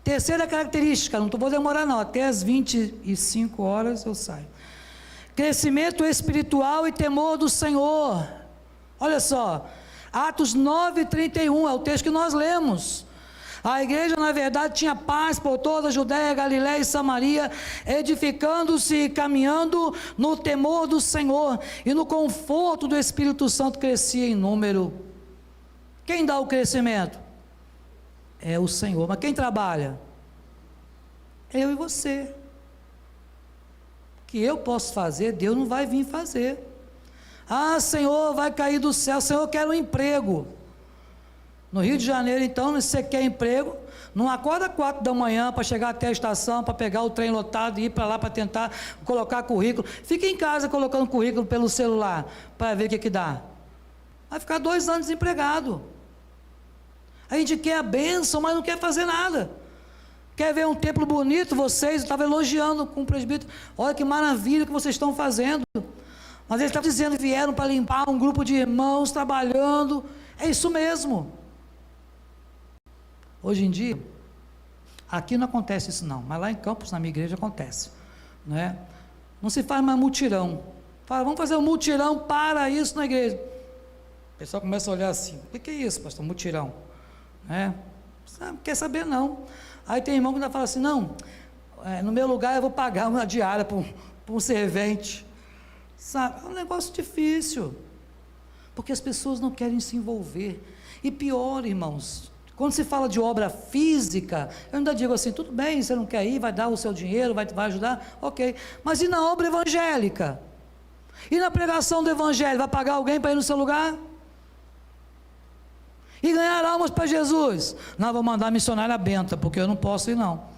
Speaker 2: Terceira característica, não vou demorar não, até as 25 horas eu saio. Crescimento espiritual e temor do Senhor. Olha só, Atos 9:31 é o texto que nós lemos. A igreja, na verdade, tinha paz por toda a Judéia, Galiléia e Samaria, edificando-se e caminhando no temor do Senhor, e no conforto do Espírito Santo crescia em número. Quem dá o crescimento? É o Senhor. Mas quem trabalha? Eu e você. O que eu posso fazer, Deus não vai vir fazer. Senhor, vai cair do céu, Senhor, eu quero um emprego. No Rio de Janeiro, então, se você quer emprego, não acorda 4 da manhã para chegar até a estação, para pegar o trem lotado e ir para lá para tentar colocar currículo. Fica em casa colocando currículo pelo celular, para ver o que dá. Vai ficar 2 anos desempregado. A gente quer a bênção, mas não quer fazer nada. Quer ver um templo bonito? Vocês, eu estava elogiando com o presbítero, olha que maravilha que vocês estão fazendo. Mas ele estava dizendo, vieram para limpar um grupo de irmãos trabalhando. É isso mesmo. Hoje em dia, aqui não acontece isso não, mas lá em Campos, na minha igreja, acontece, né? Não se faz mais mutirão. Fala, vamos fazer um mutirão para isso na igreja. O pessoal começa a olhar assim, o que é isso, pastor, mutirão? Não quer saber não. Aí tem irmão que ainda fala assim, não, no meu lugar eu vou pagar uma diária para um servente. Sabe, é um negócio difícil, porque as pessoas não querem se envolver. E pior, irmãos, quando se fala de obra física, eu ainda digo assim, tudo bem, você não quer ir, vai dar o seu dinheiro, vai ajudar, ok, mas e na obra evangélica? E na pregação do evangelho, vai pagar alguém para ir no seu lugar? E ganhar almas para Jesus? Não, vou mandar a missionária Benta, porque eu não posso ir não.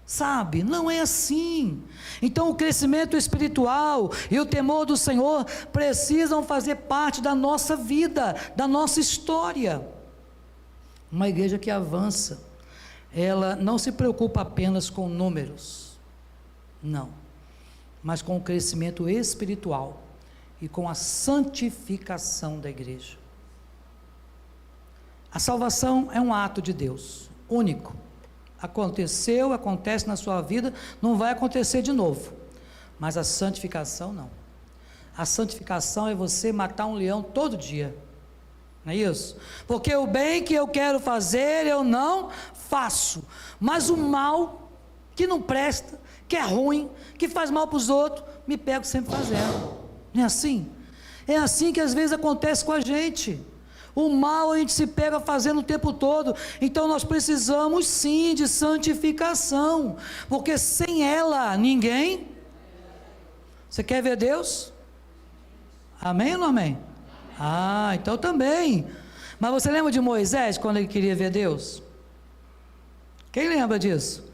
Speaker 2: Sabe, não é assim. Então o crescimento espiritual e o temor do Senhor precisam fazer parte da nossa vida, da nossa história. Uma igreja que avança, ela não se preocupa apenas com números, não, mas com o crescimento espiritual e com a santificação da igreja. A salvação é um ato de Deus, único. Aconteceu, acontece na sua vida, não vai acontecer de novo. Mas a santificação não. A santificação é você matar um leão todo dia. Não é isso? Porque o bem que eu quero fazer, eu não faço. Mas o mal, que não presta, que é ruim, que faz mal para os outros, me pego sempre fazendo. Não é assim? É assim que às vezes acontece com a gente. O mal a gente se pega fazendo o tempo todo. Então nós precisamos sim de santificação, porque sem ela ninguém. Você quer ver Deus? Amém ou não amém? Então também. Mas você lembra de Moisés quando ele queria ver Deus? Quem lembra disso?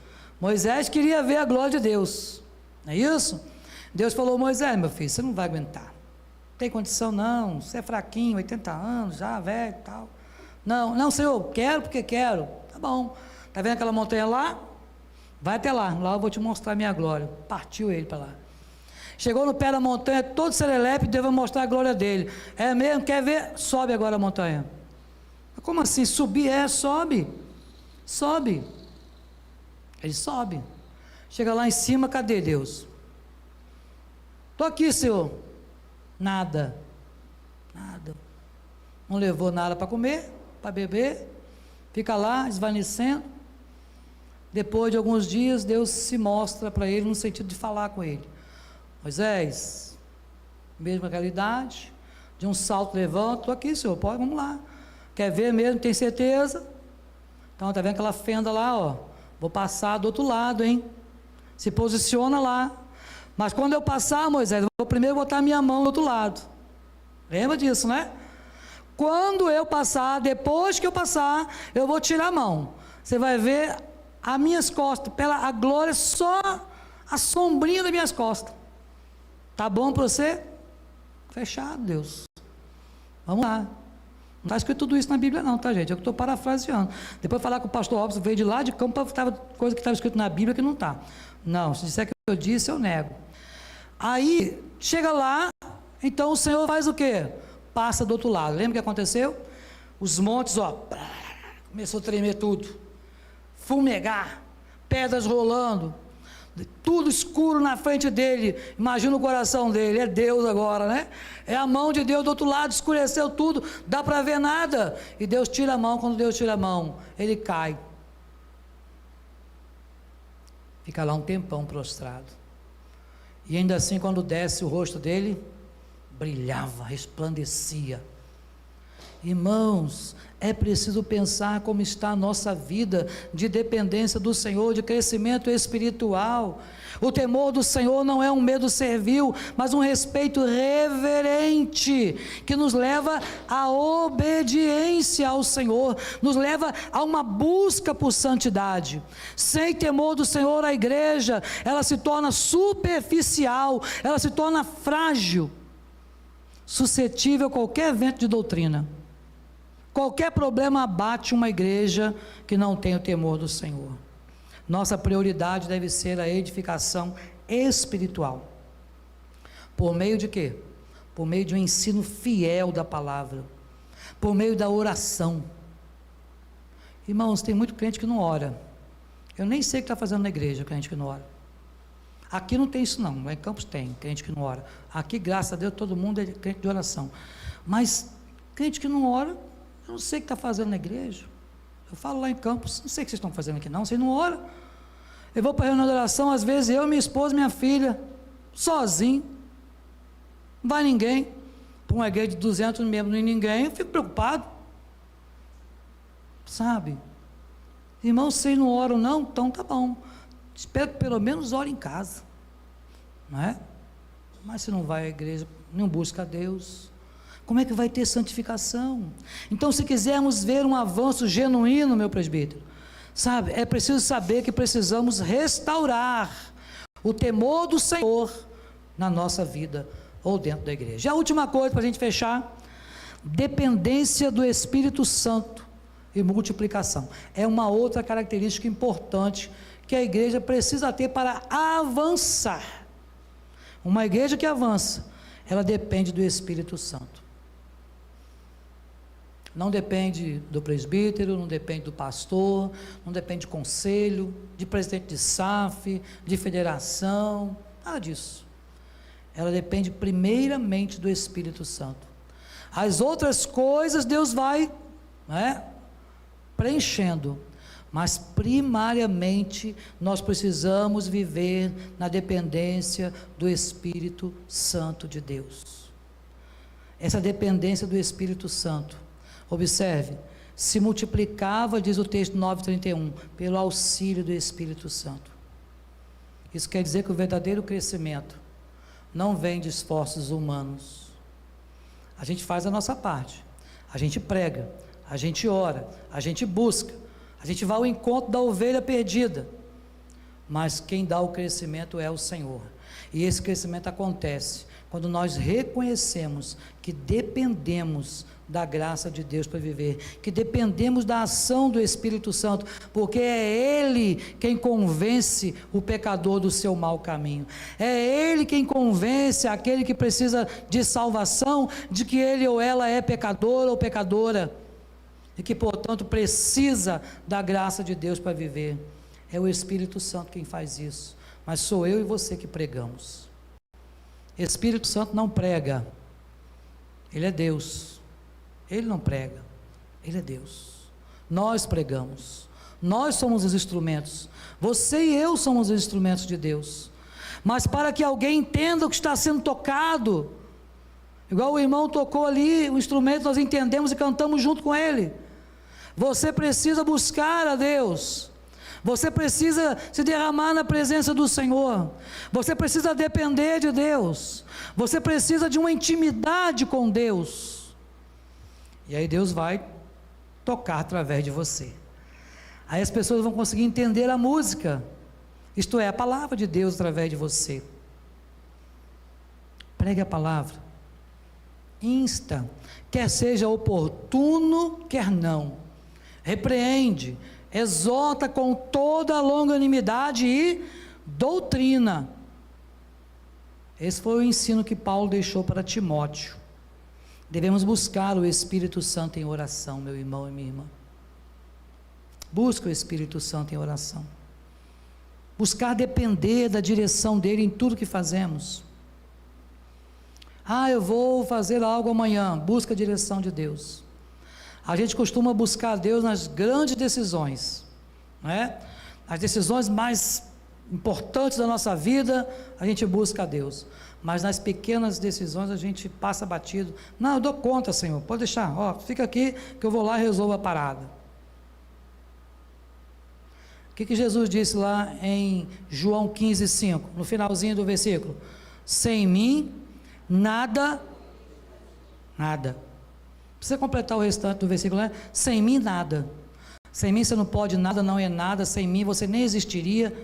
Speaker 2: Moisés queria ver a glória de Deus, não é isso? Deus falou, Moisés, meu filho, você não vai aguentar. Não tem condição não, você é fraquinho, 80 anos, já velho e tal. Não, Senhor, quero porque quero. Tá bom, está vendo aquela montanha lá? Vai até lá eu vou te mostrar a minha glória. Partiu ele para lá. Chegou no pé da montanha, todo serelepe, Deus vai mostrar a glória dele. É mesmo? Quer ver? Sobe agora a montanha. Como assim? Subir? Sobe. Sobe. Ele sobe. Chega lá em cima, cadê Deus? Estou aqui, Senhor. Nada. Nada. Não levou nada para comer, para beber. Fica lá, esvanecendo. Depois de alguns dias, Deus se mostra para ele no sentido de falar com ele. Moisés, mesma realidade, de um salto levanta, estou aqui, Senhor, pode, vamos lá. Quer ver mesmo, tem certeza? Então, está vendo aquela fenda lá, ó? Vou passar do outro lado, hein? Se posiciona lá. Mas quando eu passar, Moisés, eu vou primeiro botar minha mão do outro lado. Lembra disso, né? Quando eu passar, depois que eu passar, eu vou tirar a mão. Você vai ver as minhas costas, a glória, só a sombrinha das minhas costas. Tá bom para você? Fechado, Deus. Vamos lá. Não está escrito tudo isso na Bíblia não, tá, gente? Eu estou parafraseando. Depois falar com o pastor Robson, veio de lá de campo, coisa que estava escrito na Bíblia que não está. Não, se disser que eu disse, eu nego. Aí, chega lá, então o Senhor faz o quê? Passa do outro lado. Lembra o que aconteceu? Os montes, ó, começou a tremer tudo. Fumegar, pedras rolando, tudo escuro na frente dele. Imagina o coração dele, é Deus agora, né? É a mão de Deus do outro lado, escureceu tudo, dá para ver nada. E Deus tira a mão, quando Deus tira a mão, ele cai. Fica lá um tempão prostrado. E ainda assim, quando desce, o rosto dele brilhava, resplandecia. Irmãos, é preciso pensar como está a nossa vida de dependência do Senhor, de crescimento espiritual. O temor do Senhor não é um medo servil, mas um respeito reverente, que nos leva à obediência ao Senhor, nos leva a uma busca por santidade. Sem temor do Senhor, a igreja, ela se torna superficial, ela se torna frágil, suscetível a qualquer vento de doutrina. Qualquer problema abate uma igreja que não tem o temor do Senhor. Nossa prioridade deve ser a edificação espiritual. Por meio de quê? Por meio de um ensino fiel da palavra. Por meio da oração. Irmãos, tem muito crente que não ora. Eu nem sei o que está fazendo na igreja, crente que não ora. Aqui não tem isso não, lá em Campos tem crente que não ora. Aqui, graças a Deus, todo mundo é crente de oração. Mas crente que não ora, eu não sei o que está fazendo na igreja. Eu falo lá em Campos, não sei o que vocês estão fazendo aqui não, vocês não oram. Eu vou para a reunião de oração, às vezes eu, minha esposa, minha filha, sozinho, não vai ninguém. Para uma igreja de 200 membros, nem ninguém, eu fico preocupado. Sabe? Irmãos, vocês não oram não? Então tá bom. Espero que pelo menos ore em casa. Não é? Mas se não vai à igreja, não busca a Deus, como é que vai ter santificação? Então, se quisermos ver um avanço genuíno, meu presbítero, sabe, é preciso saber que precisamos restaurar o temor do Senhor na nossa vida ou dentro da igreja. E a última coisa para a gente fechar: dependência do Espírito Santo e multiplicação. É uma outra característica importante que a igreja precisa ter para avançar. Uma igreja que avança, ela depende do Espírito Santo. Não depende do presbítero, não depende do pastor, não depende de conselho, de presidente de SAF, de federação, nada disso. Ela depende primeiramente do Espírito Santo. As outras coisas Deus vai, preenchendo, mas primariamente nós precisamos viver na dependência do Espírito Santo de Deus. Essa dependência do Espírito Santo, observe, se multiplicava, diz o texto 9:31, pelo auxílio do Espírito Santo. Isso quer dizer que o verdadeiro crescimento não vem de esforços humanos. A gente faz a nossa parte, a gente prega, a gente ora, a gente busca, a gente vai ao encontro da ovelha perdida, mas quem dá o crescimento é o Senhor. E esse crescimento acontece quando nós reconhecemos que dependemos da graça de Deus para viver, que dependemos da ação do Espírito Santo, porque é Ele quem convence o pecador do seu mau caminho, é Ele quem convence aquele que precisa de salvação, de que ele ou ela é pecador ou pecadora. e que, portanto, precisa da graça de Deus para viver. É o Espírito Santo quem faz isso, mas sou eu e você que pregamos. Espírito Santo não prega, ele é Deus, ele não prega, ele é Deus. Nós pregamos, nós somos os instrumentos, você e eu somos os instrumentos de Deus, mas para que alguém entenda o que está sendo tocado, igual o irmão tocou ali, o instrumento nós entendemos e cantamos junto com ele. Você precisa buscar a Deus, você precisa se derramar na presença do Senhor, você precisa depender de Deus, você precisa de uma intimidade com Deus, e aí Deus vai tocar através de você, aí as pessoas vão conseguir entender a música, isto é, a palavra de Deus através de você. Pregue a palavra, insta, quer seja oportuno, quer não, repreende, exorta com toda a longanimidade e doutrina. Esse foi o ensino que Paulo deixou para Timóteo. Devemos buscar o Espírito Santo em oração, meu irmão e minha irmã. Busca o Espírito Santo em oração. Buscar depender da direção dele em tudo que fazemos. Eu vou fazer algo amanhã. Busca a direção de Deus. A gente costuma buscar Deus nas grandes decisões, não é? As decisões mais importantes da nossa vida, a gente busca a Deus, mas nas pequenas decisões a gente passa batido. Não, eu dou conta, Senhor, pode deixar, fica aqui que eu vou lá e resolvo a parada. O que Jesus disse lá em João 15:5, no finalzinho do versículo? Sem mim, nada. Precisa completar o restante do versículo, né? Sem mim nada, sem mim você não pode nada, não é nada, sem mim você nem existiria,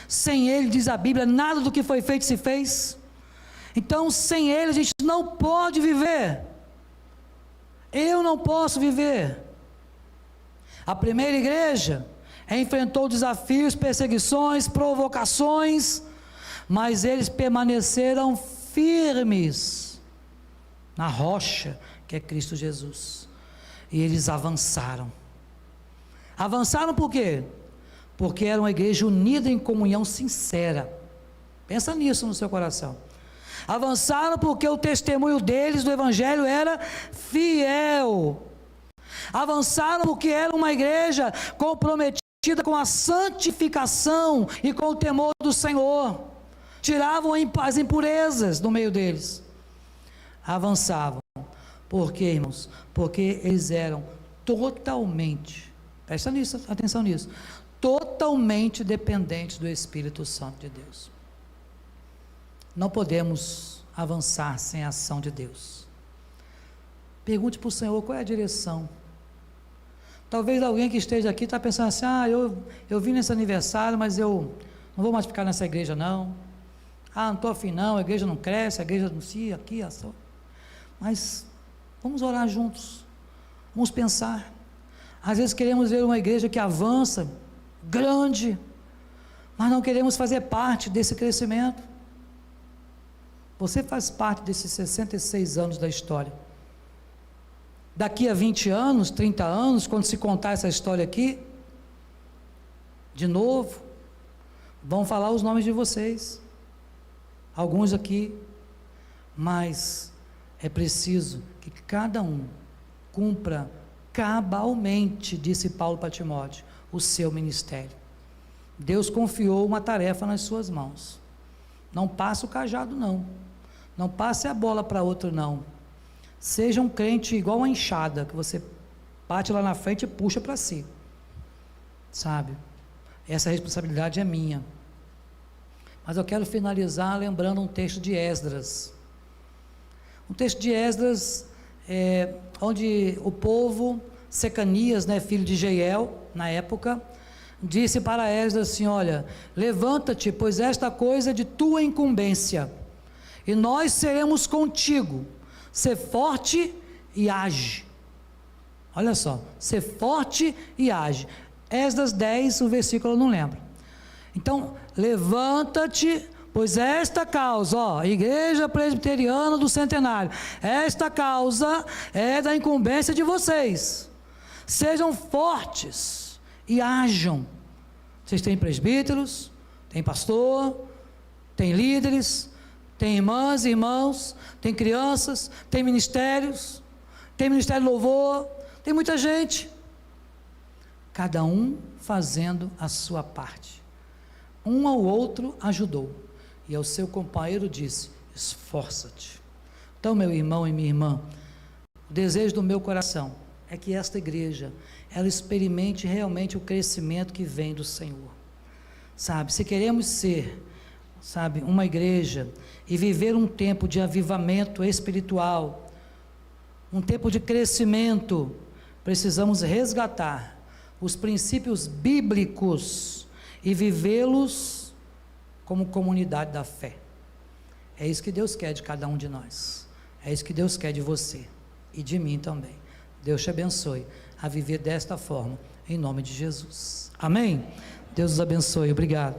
Speaker 2: sem ele, diz a Bíblia, nada do que foi feito se fez, então sem ele a gente não pode viver, eu não posso viver. A primeira igreja enfrentou desafios, perseguições, provocações, mas eles permaneceram firmes na rocha, que é Cristo Jesus, e eles avançaram por quê? Porque era uma igreja unida em comunhão sincera, pensa nisso no seu coração. Avançaram porque o testemunho deles do Evangelho era fiel, avançaram porque era uma igreja comprometida com a santificação e com o temor do Senhor, tiravam as impurezas do meio deles, avançavam. Por quê, irmãos? Porque eles eram totalmente, presta atenção nisso, totalmente dependentes do Espírito Santo de Deus. Não podemos avançar sem a ação de Deus. Pergunte para o Senhor qual é a direção. Talvez alguém que esteja aqui está pensando assim, eu vim nesse aniversário, mas eu não vou mais ficar nessa igreja não. Não estou afim não, a igreja não cresce, a igreja anuncia aqui, mas vamos orar juntos, vamos pensar. Às vezes queremos ver uma igreja que avança, grande, mas não queremos fazer parte desse crescimento. Você faz parte desses 66 anos da história. Daqui a 20 anos, 30 anos, quando se contar essa história aqui, de novo, vão falar os nomes de vocês, alguns aqui, mas é preciso que cada um cumpra cabalmente, disse Paulo para Timóteo, o seu ministério. Deus confiou uma tarefa nas suas mãos. Não passe o cajado não passe a bola para outro não. Seja um crente igual uma enxada, que você bate lá na frente e puxa para si, sabe? Essa responsabilidade é minha. Mas eu quero finalizar lembrando um texto de Esdras. Um texto de Esdras, onde o povo, Secanias, filho de Jeiel, na época, disse para Esdras assim, olha, levanta-te, pois esta coisa é de tua incumbência, e nós seremos contigo, ser forte e age. Olha só, ser forte e age. Esdras 10, o versículo eu não lembro. Então, levanta-te, pois esta causa, Igreja Presbiteriana do Centenário, esta causa é da incumbência de vocês. Sejam fortes e hajam. Vocês têm presbíteros, tem pastor, tem líderes, tem irmãs e irmãos, tem crianças, tem ministérios, tem ministério de louvor, tem muita gente. Cada um fazendo a sua parte. Um ao outro ajudou. E ao seu companheiro disse: esforça-te. Então, meu irmão e minha irmã, o desejo do meu coração é que esta igreja, ela experimente realmente o crescimento que vem do Senhor. Sabe, se queremos ser, sabe, uma igreja e viver um tempo de avivamento espiritual, um tempo de crescimento, precisamos resgatar os princípios bíblicos e vivê-los como comunidade da fé. É isso que Deus quer de cada um de nós. É isso que Deus quer de você e de mim também. Deus te abençoe a viver desta forma, em nome de Jesus. Amém? Deus os abençoe. Obrigado.